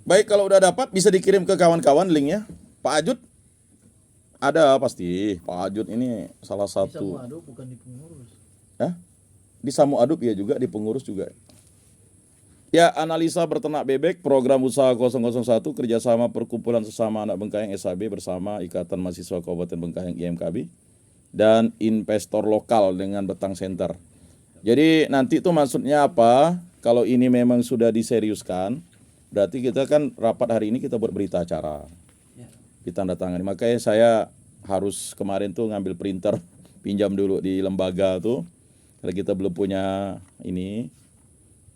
Baik, kalau udah dapat bisa dikirim ke kawan-kawan linknya. Pak Ajud ada pasti. Pak Ajud ini salah satu. Bisa Aduk bukan di pengurus. Ya? Di Samu Aduk ya juga, di pengurus juga. Ya, analisa beternak bebek program usaha 001 kerjasama perkumpulan sesama anak Bengkayang SAB bersama Ikatan Mahasiswa Kabupaten Bengkayang IMKB dan investor lokal dengan Betang Center. Jadi nanti itu maksudnya apa? Kalau ini memang sudah diseriuskan, berarti kita kan rapat hari ini kita buat berita acara, ditandatangani. Makanya saya harus kemarin tuh ngambil printer, pinjam dulu di lembaga tuh, karena kita belum punya ini.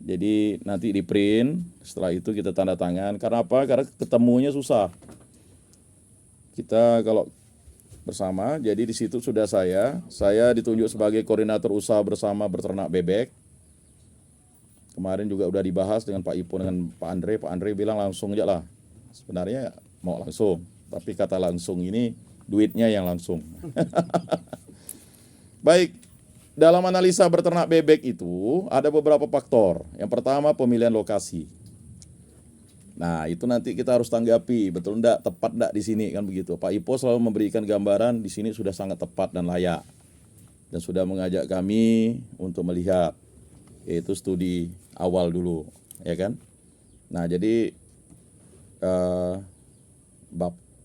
Jadi nanti di print, setelah itu kita tanda tangan. Karena apa? Karena ketemunya susah. Kita kalau bersama, jadi di situ sudah saya ditunjuk sebagai koordinator usaha bersama beternak bebek. Kemarin juga udah dibahas dengan Pak Ipo dengan Pak Andre. Pak Andre bilang langsung aja lah. Sebenarnya mau langsung, tapi kata langsung ini duitnya yang langsung. Baik. Dalam analisa beternak bebek itu ada beberapa faktor. Yang pertama pemilihan lokasi. Nah itu nanti kita harus tanggapi betul enggak, tepat enggak di sini kan begitu. Pak Ipo selalu memberikan gambaran di sini sudah sangat tepat dan layak dan sudah mengajak kami untuk melihat, yaitu studi awal dulu, ya kan. Nah jadi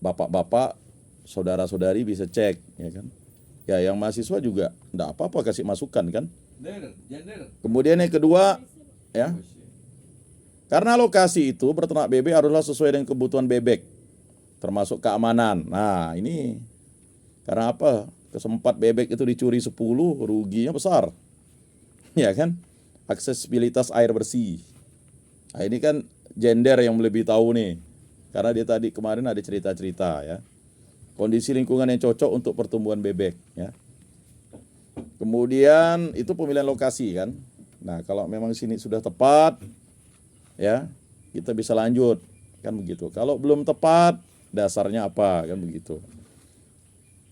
bapak-bapak, saudara-saudari bisa cek, ya kan. Ya yang mahasiswa juga enggak apa-apa kasih masukan kan. Kemudian yang kedua ya, karena lokasi itu beternak bebek haruslah sesuai dengan kebutuhan bebek, termasuk keamanan. Nah ini karena apa? Kesempat bebek itu dicuri 10, ruginya besar. Ya kan? Aksesibilitas air bersih. Nah ini kan gender yang lebih tahu nih. Karena dia tadi kemarin ada cerita-cerita ya. Kondisi lingkungan yang cocok untuk pertumbuhan bebek ya. Kemudian itu pemilihan lokasi kan. Nah, kalau memang sini sudah tepat ya, kita bisa lanjut kan begitu. Kalau belum tepat, dasarnya apa kan begitu.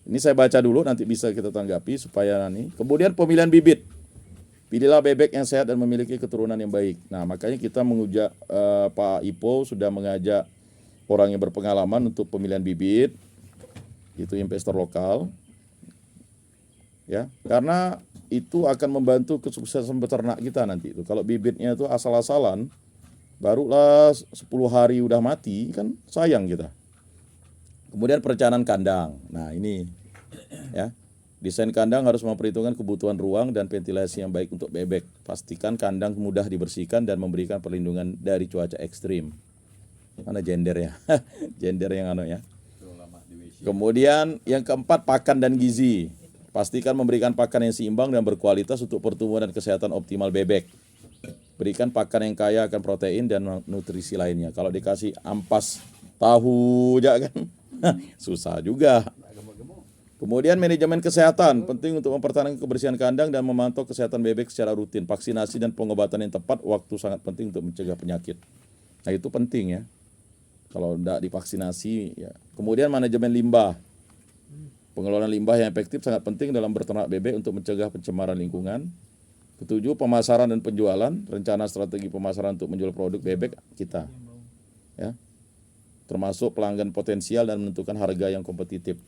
Ini saya baca dulu nanti bisa kita tanggapi supaya nanti. Kemudian pemilihan bibit. Pilihlah bebek yang sehat dan memiliki keturunan yang baik. Nah, makanya kita mengajak Pak Ipo sudah mengajak orang yang berpengalaman untuk pemilihan bibit. Itu investor lokal. Ya, karena itu akan membantu kesuksesan beternak kita nanti itu. Kalau bibitnya itu asal-asalan, barulah 10 hari udah mati, kan sayang kita. Kemudian perencanaan kandang. Nah ini ya, desain kandang harus memperhitungkan kebutuhan ruang dan ventilasi yang baik untuk bebek. Pastikan kandang mudah dibersihkan dan memberikan perlindungan dari cuaca ekstrim. Mana gender ya? Gender yang ya. Kemudian yang keempat, pakan dan gizi. Pastikan memberikan pakan yang seimbang dan berkualitas untuk pertumbuhan dan kesehatan optimal bebek. Berikan pakan yang kaya akan protein dan nutrisi lainnya. Kalau dikasih ampas tahu aja kan susah juga. Kemudian manajemen kesehatan, penting untuk mempertahankan kebersihan kandang dan memantau kesehatan bebek secara rutin. Vaksinasi dan pengobatan yang tepat waktu sangat penting untuk mencegah penyakit. Nah itu penting ya. Kalau tidak divaksinasi ya. Kemudian manajemen limbah. Pengelolaan limbah yang efektif sangat penting dalam beternak bebek untuk mencegah pencemaran lingkungan. Ketujuh, pemasaran dan penjualan, rencana strategi pemasaran untuk menjual produk bebek kita. Ya. Termasuk pelanggan potensial dan menentukan harga yang kompetitif.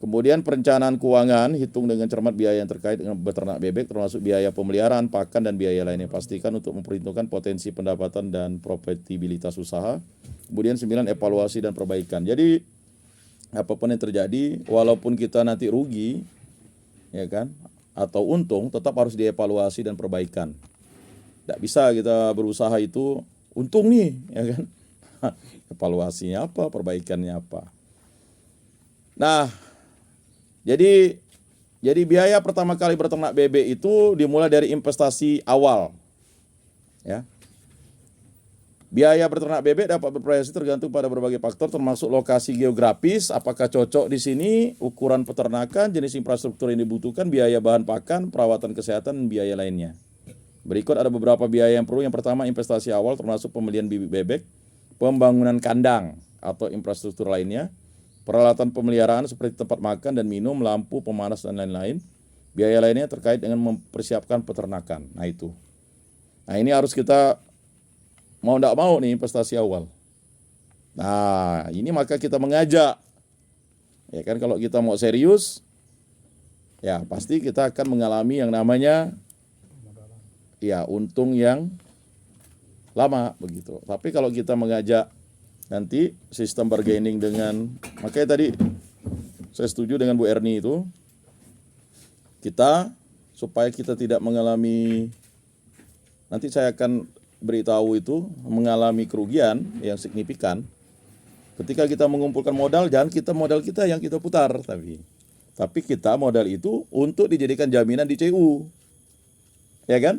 Kemudian perencanaan keuangan, hitung dengan cermat biaya yang terkait dengan beternak bebek termasuk biaya pemeliharaan, pakan dan biaya lainnya. Pastikan untuk memperhitungkan potensi pendapatan dan profitabilitas usaha. Kemudian 9, evaluasi dan perbaikan. Jadi apapun yang terjadi, walaupun kita nanti rugi, ya kan, atau untung, tetap harus dievaluasi dan perbaikan. Tidak bisa kita berusaha itu untung nih, ya kan? Evaluasinya apa, perbaikannya apa. Nah, jadi biaya pertama kali beternak bebek itu dimulai dari investasi awal. Ya. Biaya beternak bebek dapat bervariasi tergantung pada berbagai faktor termasuk lokasi geografis, apakah cocok di sini, ukuran peternakan, jenis infrastruktur yang dibutuhkan, biaya bahan pakan, perawatan kesehatan, dan biaya lainnya. Berikut ada beberapa biaya yang perlu. Yang pertama, investasi awal termasuk pembelian bibit bebek, pembangunan kandang atau infrastruktur lainnya, peralatan pemeliharaan seperti tempat makan dan minum, lampu, pemanas, dan lain-lain. Biaya lainnya terkait dengan mempersiapkan peternakan. Nah itu. Nah ini harus kita mau tidak mau nih investasi awal. Nah, ini maka kita mengajak. Ya kan, kalau kita mau serius, ya pasti kita akan mengalami yang namanya ya untung yang lama begitu. Tapi kalau kita mengajak nanti sistem bargaining dengan, makanya tadi saya setuju dengan Bu Erni itu, kita supaya kita tidak mengalami, nanti saya akan beritahu itu, mengalami kerugian yang signifikan. Ketika kita mengumpulkan modal, jangan modal kita yang kita putar, tapi kita modal itu untuk dijadikan jaminan di CU, ya kan?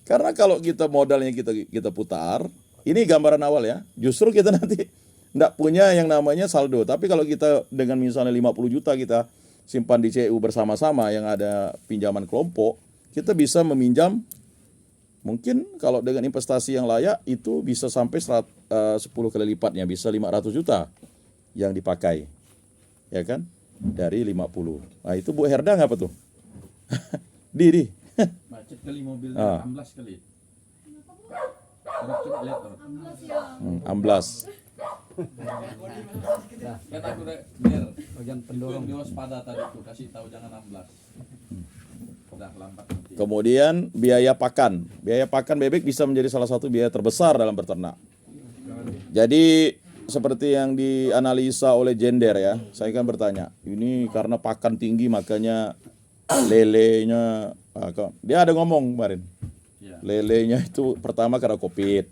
Karena kalau kita modalnya kita putar, ini gambaran awal ya, justru kita nanti tidak punya yang namanya saldo. Tapi kalau kita dengan misalnya 50 juta kita simpan di CU bersama-sama yang ada pinjaman kelompok, kita bisa meminjam, mungkin kalau dengan investasi yang layak itu bisa sampai 10 kali lipatnya, bisa 500 juta yang dipakai, ya kan, dari 50. Nah itu Bu Herda apa tuh? Di macet kali mobilnya, 16 kali. Coba lihat tuh. 16. Kan aku udah biar bagian pendorong dia waspada tadi tuh, kasih tahu jangan 16. Udah lambat nanti. Kemudian biaya pakan bebek bisa menjadi salah satu biaya terbesar dalam beternak. Jadi seperti yang dianalisa oleh Gender ya, saya kan bertanya, ini karena pakan tinggi makanya lelenya, dia ada ngomong kemarin, lelenya itu pertama karena COVID,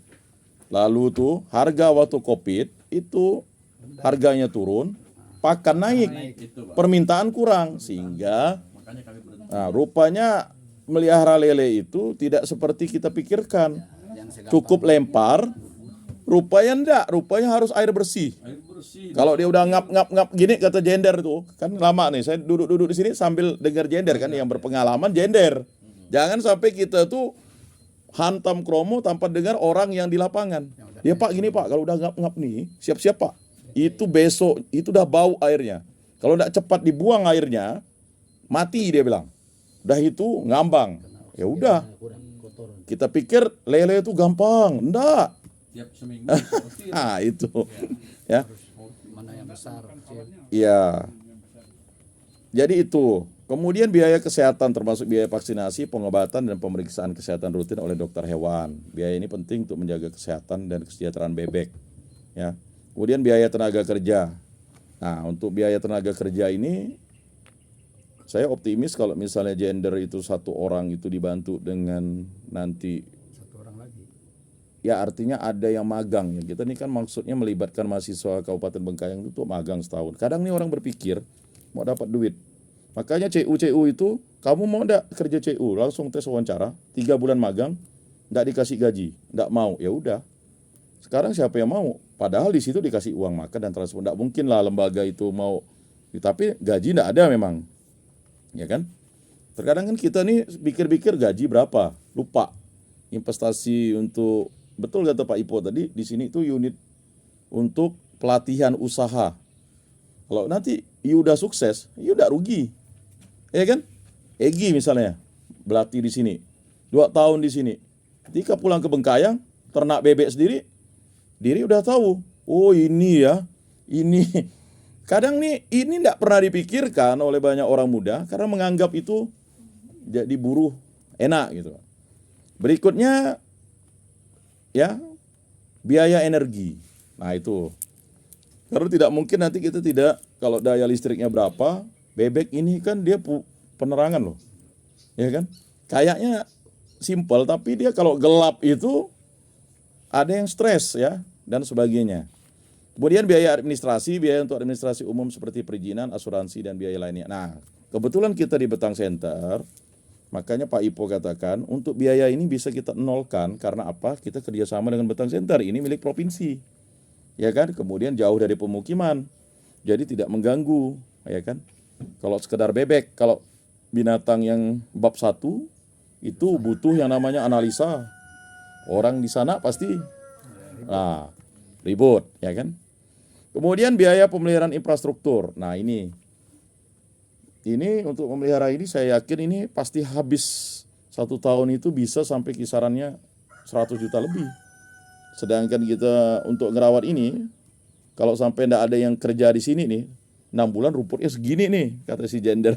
lalu tuh harga waktu COVID itu harganya turun, pakan naik, permintaan kurang, sehingga rupanya melihara lele itu tidak seperti kita pikirkan, cukup lempar, rupanya harus air bersih. Kalau dia udah ngap gini, kata Gender tuh, kan lama nih saya duduk di sini sambil dengar Gender kan, yang berpengalaman Gender. Jangan sampai kita tuh hantam kromo tanpa dengar orang yang di lapangan. Dia Pak gini Pak, kalau udah ngap nih, siap-siap Pak. Itu besok itu udah bau airnya. Kalau tidak cepat dibuang airnya, mati dia bilang. Udah itu ngambang. Ya udah. Kita pikir lele itu gampang, enggak. Tiap seminggu. Nah, itu. Ya. Mana yang besar, kecil. Iya. Jadi itu. Kemudian biaya kesehatan termasuk biaya vaksinasi, pengobatan dan pemeriksaan kesehatan rutin oleh dokter hewan. Biaya ini penting untuk menjaga kesehatan dan kesejahteraan bebek. Ya. Kemudian biaya tenaga kerja. Nah, untuk biaya tenaga kerja ini saya optimis kalau misalnya Gender itu satu orang itu dibantu dengan nanti Satu orang lagi. ya artinya ada yang magang ya. Kita ini kan maksudnya melibatkan mahasiswa Kabupaten Bengkayang itu magang setahun. Kadang nih orang berpikir mau dapat duit. Makanya CU itu kamu mau enggak kerja CU langsung tes wawancara 3 bulan magang enggak dikasih gaji, enggak mau. Ya udah. Sekarang siapa yang mau? Padahal di situ dikasih uang makan dan transport. Enggak mungkin lah lembaga itu mau, tapi gaji enggak ada memang. Ya kan? Terkadang kan kita nih pikir-pikir gaji berapa, lupa. Investasi untuk, betul kata Pak Ipo tadi, di sini itu unit untuk pelatihan usaha. Kalau nanti you udah sukses, you udah rugi. Ya kan? Egi misalnya, berlatih di sini, 2 tahun di sini. Ketika pulang ke Bengkayang, ternak bebek sendiri, diri udah tahu, oh ini ya, ini. Kadang nih ini tidak pernah dipikirkan oleh banyak orang muda karena menganggap itu jadi buruh enak gitu. Berikutnya ya biaya energi. Nah itu. Karena tidak mungkin nanti kita tidak, kalau daya listriknya berapa, bebek ini kan dia penerangan loh. Ya kan? Kayaknya simpel tapi dia kalau gelap itu ada yang stres ya dan sebagainya. Kemudian biaya administrasi, biaya untuk administrasi umum seperti perizinan, asuransi, dan biaya lainnya. Nah, kebetulan kita di Betang Center, makanya Pak Ipo katakan, untuk biaya ini bisa kita nolkan, karena apa? Kita kerjasama dengan Betang Center, ini milik provinsi. Ya kan? Kemudian jauh dari pemukiman, jadi tidak mengganggu. Ya kan? Kalau sekedar bebek, kalau binatang yang bab 1, itu butuh yang namanya analisa. Orang di sana pasti ribut, ya kan? Kemudian biaya pemeliharaan infrastruktur. Nah ini untuk memelihara ini saya yakin ini pasti habis 1 tahun itu bisa sampai kisarannya 100 juta lebih. Sedangkan kita untuk ngerawat ini, kalau sampai ndak ada yang kerja di sini nih, 6 bulan rumputnya segini nih, kata si Jender.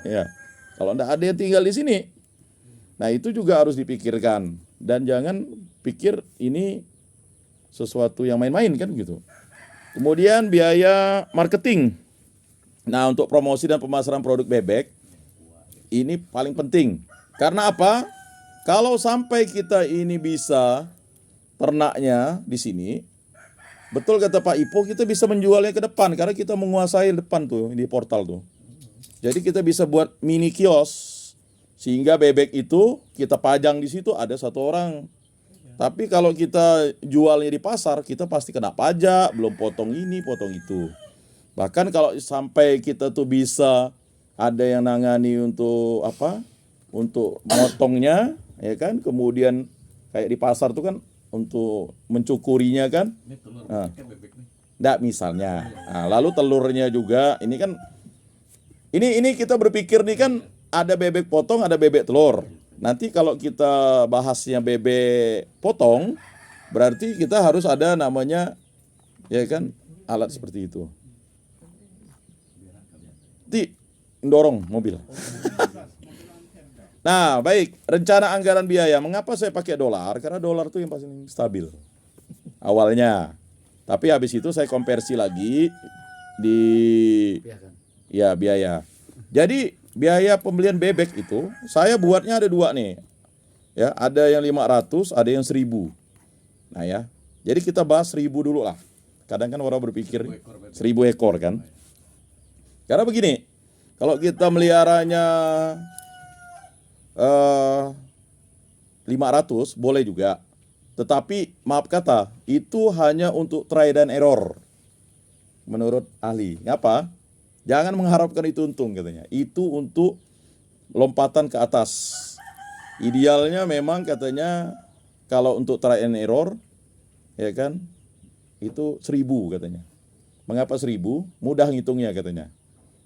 Ya, kalau ndak ada yang tinggal di sini, nah itu juga harus dipikirkan. Dan jangan pikir ini sesuatu yang main-main kan gitu. Kemudian biaya marketing. Nah, untuk promosi dan pemasaran produk bebek ini paling penting. Karena apa? Kalau sampai kita ini bisa ternaknya di sini, betul kata Pak Ipo, kita bisa menjualnya ke depan karena kita menguasai depan tuh di portal tuh. Jadi kita bisa buat mini kios sehingga bebek itu kita pajang di situ ada 1 orang. Tapi kalau kita jualnya di pasar, kita pasti kena pajak, belum potong ini, potong itu. Bahkan kalau sampai kita tuh bisa ada yang nangani untuk apa? Untuk motongnya, ya kan? Kemudian kayak di pasar tuh kan untuk mencukurinya kan? Ini telur Ah. kayak bebek nih. Nggak misalnya. Nah, lalu telurnya juga ini kan ini kita berpikir nih kan ada bebek potong, ada bebek telur. Nanti kalau kita bahasnya bebek potong, berarti kita harus ada namanya ya kan alat seperti itu. Dorong mobil. Nah, baik, rencana anggaran biaya. Mengapa saya pakai dolar? Karena dolar itu yang paling stabil awalnya. Tapi habis itu saya konversi lagi di biaya. Jadi biaya pembelian bebek itu saya buatnya ada 2 nih. Ya, ada yang 500, ada yang 1000. Nah ya. Jadi kita bahas 1000 dulu lah. Kadang kan orang berpikir 1000 ekor kan. Karena begini, kalau kita meliharanya 500 boleh juga. Tetapi maaf kata, itu hanya untuk try dan error. Menurut ahli. Ngapa? Jangan mengharapkan itu untung katanya. Itu untuk lompatan ke atas. Idealnya memang katanya kalau untuk try and error ya kan itu 1000 katanya. Mengapa 1000? Mudah ngitungnya katanya.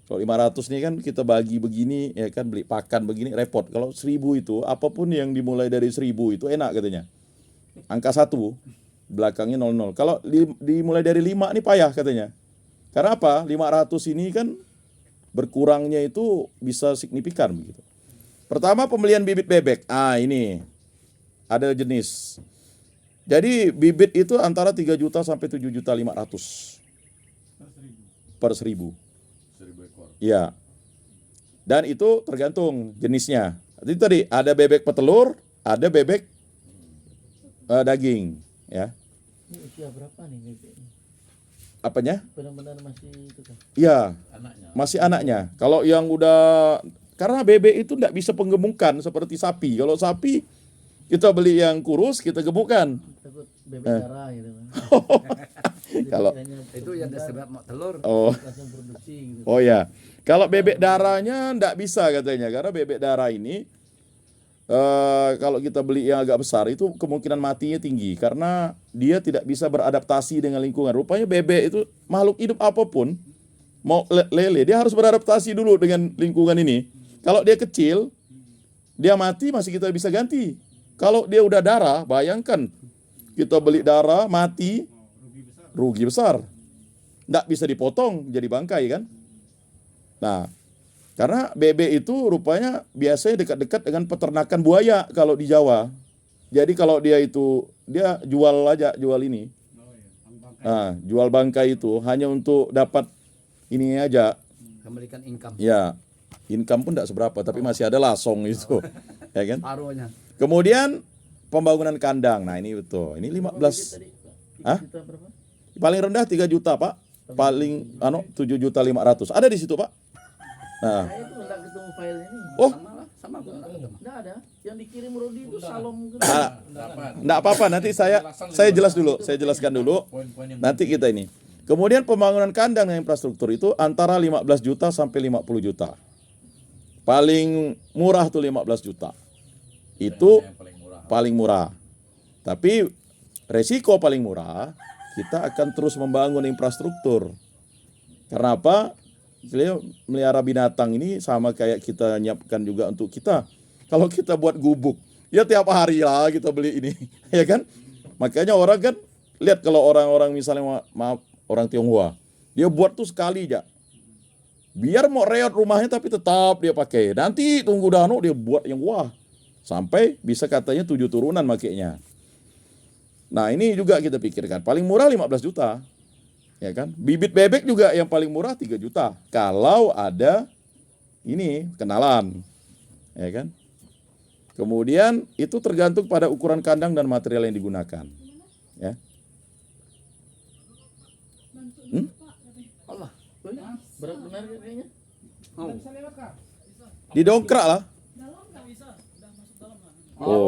Kalau 500 nih kan kita bagi begini ya kan beli pakan begini repot. Kalau 1000 itu apapun yang dimulai dari 1000 itu enak katanya. Angka 1 belakangnya 00. Kalau dimulai dari 5 nih payah katanya. Karena apa? 500 ini kan berkurangnya itu bisa signifikan begitu. Pertama pembelian bibit bebek. Ini ada jenis. Jadi bibit itu antara 3 juta sampai 7.500.000 per 1000. 1000 ekor. Iya. Dan itu tergantung jenisnya. Jadi tadi ada bebek petelur, ada bebek daging, ya. Ini usia berapa nih bebek ini? Apanya? Benar-benar masih itu kan? Iya, Anaknya. masih anaknya. Kalau yang udah karena bebek itu tidak bisa penggemukan seperti sapi. Kalau sapi kita beli yang kurus, kita gemukkan. Takut bebek darah gitu kan. Jadi Kalau- hanya Itu yang disebut telur. Oh, langsung produksi gitu. oh ya. Kalau bebek darahnya tidak bisa katanya karena bebek darah ini kalau kita beli yang agak besar itu kemungkinan matinya tinggi karena dia tidak bisa beradaptasi dengan lingkungan. Rupanya bebek itu makhluk hidup apapun mau lele dia harus beradaptasi dulu dengan lingkungan ini. Kalau dia kecil dia mati masih kita bisa ganti. Kalau dia udah darah, bayangkan kita beli darah mati rugi besar. Nggak bisa dipotong jadi bangkai kan? Nah, karena bebek itu rupanya biasanya dekat-dekat dengan peternakan buaya kalau di Jawa. Jadi kalau dia jual aja, jual ini. Nah, jual bangkai itu hanya untuk dapat ini aja. Memberikan income. Ya, income pun tidak seberapa, tapi masih ada lasong itu. Ya kan? Paruhnya. Kemudian pembangunan kandang. Nah, ini betul. Ini 15. Tadi, Pak, 3 Hah? juta berapa? Paling rendah 3 juta, Pak. Paling 7.500.000. Ada di situ, Pak. Nah, Saya itu enggak ketemu filenya ini. oh, Sama aku enggak ketemu. Enggak ada. Yang dikirim Rodi itu salom gitu. Dapat. enggak apa-apa, nanti saya jelas dulu, saya jelaskan dulu. Poin-poin yang Nanti kita ini. Kemudian pembangunan kandang dan infrastruktur itu antara 15 juta sampai 50 juta. Paling murah tuh 15 juta. Itu yang paling murah. paling murah. Tapi resiko paling murah, kita akan terus membangun infrastruktur. Karena apa? Kita melihara binatang ini sama kayak kita nyiapkan juga untuk kita. Kalau kita buat gubuk, ya tiap hari lah kita beli ini, ya kan? Makanya orang kan lihat kalau orang-orang misalnya maaf orang Tionghoa, dia buat tuh sekali aja. Biar mau reot rumahnya tapi tetap dia pakai. Nanti tunggu dano dia buat yang wah. Sampai bisa katanya 7 turunan makainya. Nah, ini juga kita pikirkan. Paling murah 15 juta. Ya kan? Bibit bebek juga yang paling murah 3 juta. Kalau ada ini kenalan. Ya kan? Kemudian itu tergantung pada ukuran kandang dan material yang digunakan. Ya. Allah. Berat benar kayaknya. Oh. Didongkrak lah. Oh,